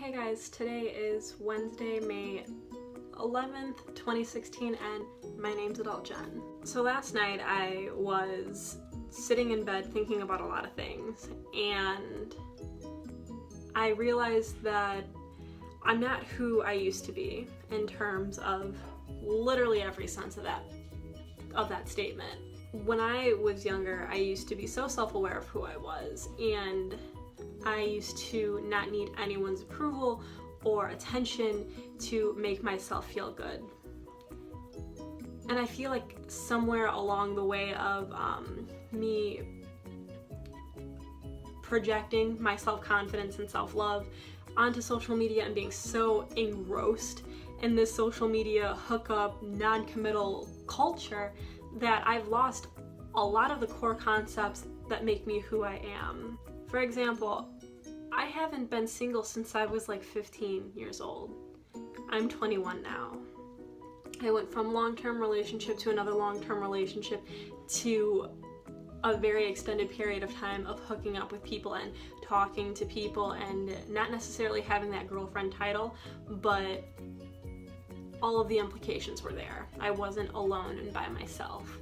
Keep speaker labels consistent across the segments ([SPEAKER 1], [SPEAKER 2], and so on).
[SPEAKER 1] Hey guys, today is Wednesday, May 11th, 2016, and my name's Adult Jen. So last night I was sitting in bed thinking about a lot of things, and I realized that I'm not who I used to be in terms of literally every sense of that statement. When I was younger, I used to be so self-aware of who I was, and I used to not need anyone's approval or attention to make myself feel good. And I feel like somewhere along the way of me projecting my self-confidence and self-love onto social media and being so engrossed in this social media hookup, non-committal culture that I've lost a lot of the core concepts that make me who I am. For example, I haven't been single since I was like 15 years old. I'm 21 now. I went from long-term relationship to another long-term relationship to a very extended period of time of hooking up with people and talking to people and not necessarily having that girlfriend title, but all of the implications were there. I wasn't alone and by myself.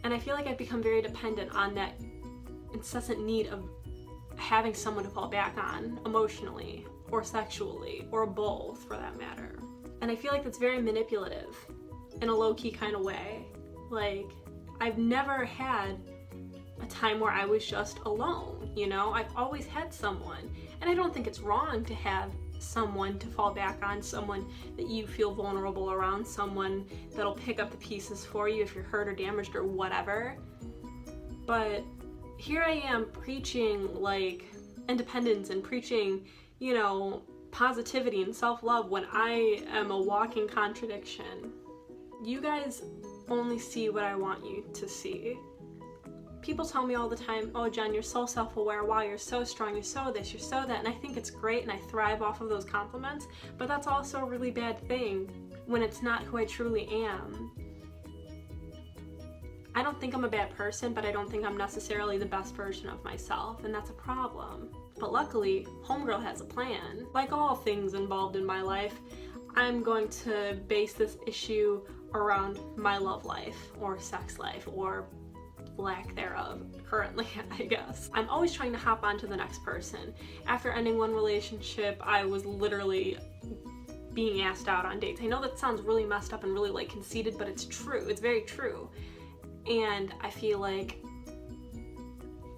[SPEAKER 1] And I feel like I've become very dependent on that incessant need of having someone to fall back on emotionally or sexually or both for that matter. And I feel like that's very manipulative in a low-key kind of way. Like, I've never had a time where I was just alone, you know? I've always had someone. And I don't think it's wrong to have someone to fall back on, someone that you feel vulnerable around, someone that'll pick up the pieces for you if you're hurt or damaged or whatever. But here I am preaching like independence and preaching, you know, positivity and self-love when I am a walking contradiction. You guys only see what I want you to see. People tell me all the time, oh Jen, you're so self-aware, wow, you're so strong, you're so this, you're so that, and I think it's great and I thrive off of those compliments, but that's also a really bad thing when it's not who I truly am. I don't think I'm a bad person, but I don't think I'm necessarily the best version of myself, and that's a problem. But luckily, Homegirl has a plan. Like all things involved in my life, I'm going to base this issue around my love life, or sex life, or lack thereof currently, I guess. I'm always trying to hop on to the next person. After ending one relationship, I was literally being asked out on dates. I know that sounds really messed up and really like conceited, but it's true. It's very true. And I feel like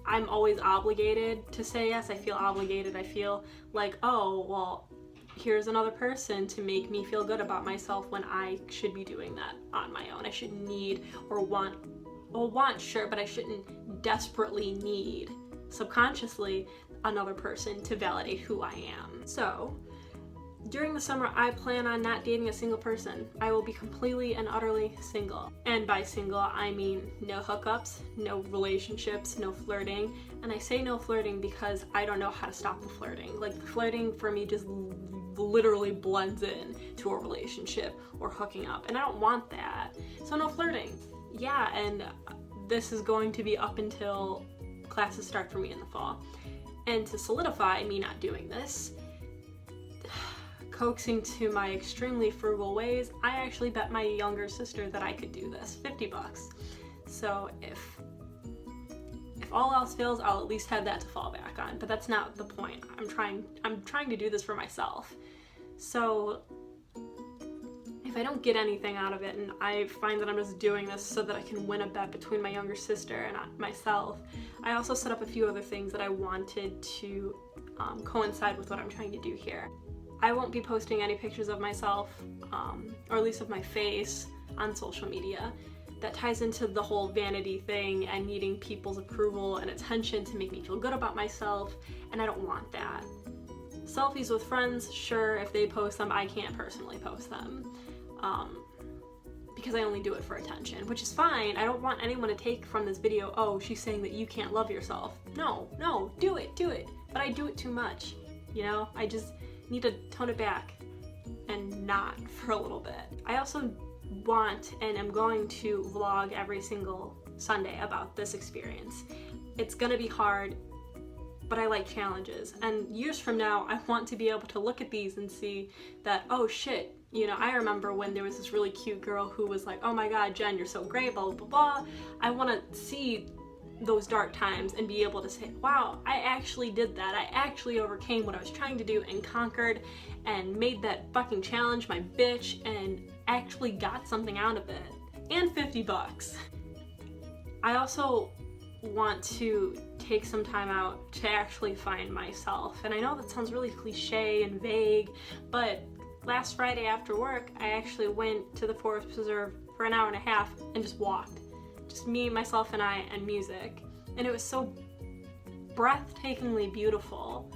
[SPEAKER 1] I'm always obligated to say yes. I feel obligated. I feel like, oh, well, here's another person to make me feel good about myself when I should be doing that on my own. I shouldn't need or want, sure, but I shouldn't desperately need, subconsciously, another person to validate who I am. So, during the summer, I plan on not dating a single person. I will be completely and utterly single. And by single, I mean no hookups, no relationships, no flirting. And I say no flirting because I don't know how to stop the flirting. Like, the flirting for me just literally blends in to a relationship or hooking up. And I don't want that. So no flirting. Yeah, and this is going to be up until classes start for me in the fall. And to solidify me not doing this, coaxing to my extremely frugal ways, I actually bet my younger sister that I could do this, $50. So if all else fails, I'll at least have that to fall back on, but that's not the point. I'm trying to do this for myself. So if I don't get anything out of it and I find that I'm just doing this so that I can win a bet between my younger sister and myself, I also set up a few other things that I wanted to coincide with what I'm trying to do here. I won't be posting any pictures of myself, or at least of my face, on social media. That ties into the whole vanity thing and needing people's approval and attention to make me feel good about myself, and I don't want that. Selfies with friends, sure, if they post them, I can't personally post them, because I only do it for attention, which is fine. I don't want anyone to take from this video, oh, she's saying that you can't love yourself. No, do it, but I do it too much, you know? I just need to tone it back and not for a little bit. I also want and am going to vlog every single Sunday about this experience. It's gonna be hard but I like challenges. And years from now, I want to be able to look at these and see that, oh shit, you know, I remember when there was this really cute girl who was like, oh my god, Jen, you're so great, blah, blah, blah, blah. I want to see those dark times and be able to say, wow, I actually did that. I actually overcame what I was trying to do and conquered and made that fucking challenge my bitch and actually got something out of it. And $50. I also want to take some time out to actually find myself. And I know that sounds really cliche and vague, but last Friday after work, I actually went to the Forest Preserve for an hour and a half and just walked. Just me, myself, and I, and music. And it was so breathtakingly beautiful.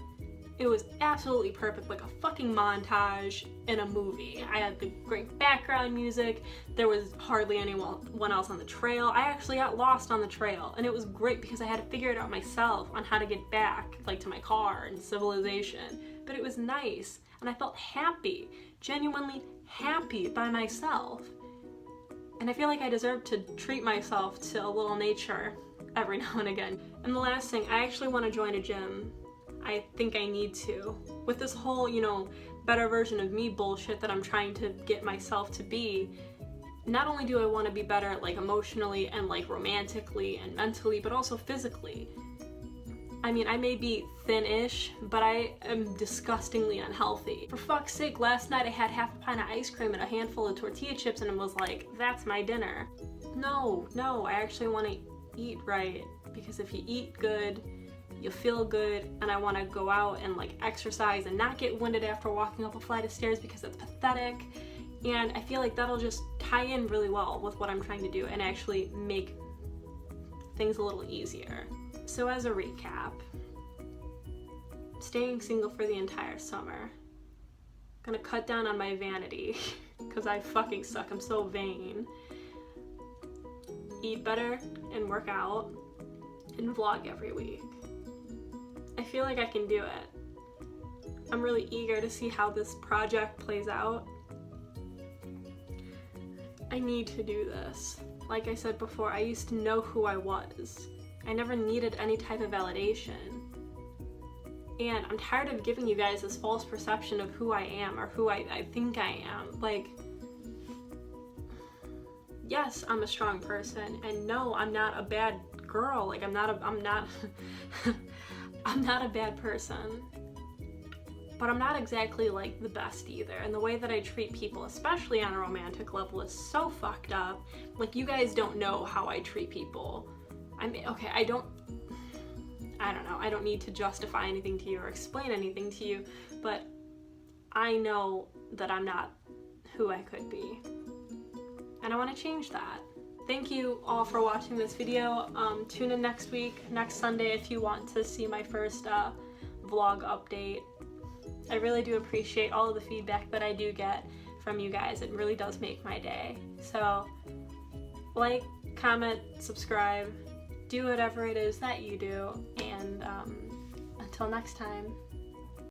[SPEAKER 1] It was absolutely perfect, like a fucking montage in a movie. I had the great background music. There was hardly anyone else on the trail. I actually got lost on the trail, and it was great because I had to figure it out myself on how to get back, like to my car and civilization. But it was nice, and I felt happy, genuinely happy by myself. And I feel like I deserve to treat myself to a little nature every now and again. And the last thing, I actually want to join a gym. I think I need to. With this whole, you know, better version of me bullshit that I'm trying to get myself to be, not only do I want to be better, like emotionally and like romantically and mentally, but also physically. I mean, I may be thin-ish, but I am disgustingly unhealthy. For fuck's sake, last night I had half a pint of ice cream and a handful of tortilla chips and was like, that's my dinner. No, I actually want to eat right, because if you eat good, you feel good, and I want to go out and like exercise and not get winded after walking up a flight of stairs because that's pathetic. And I feel like that'll just tie in really well with what I'm trying to do and actually make things a little easier. So as a recap, staying single for the entire summer. Gonna cut down on my vanity, because I fucking suck, I'm so vain. Eat better and work out and vlog every week. I feel like I can do it. I'm really eager to see how this project plays out. I need to do this. Like I said before, I used to know who I was. I never needed any type of validation. And I'm tired of giving you guys this false perception of who I am or who I think I am. Like, yes, I'm a strong person, and no, I'm not a bad girl. Like, I'm not I'm not a bad person. But I'm not exactly like the best either. And the way that I treat people, especially on a romantic level, is so fucked up. Like, you guys don't know how I treat people. I mean, okay, I don't know, I don't need to justify anything to you or explain anything to you, but I know that I'm not who I could be. And I want to change that. Thank you all for watching this video. Tune in next week, next Sunday, if you want to see my first vlog update. I really do appreciate all of the feedback that I do get from you guys. It really does make my day. So, like, comment, subscribe, do whatever it is that you do, and until next time.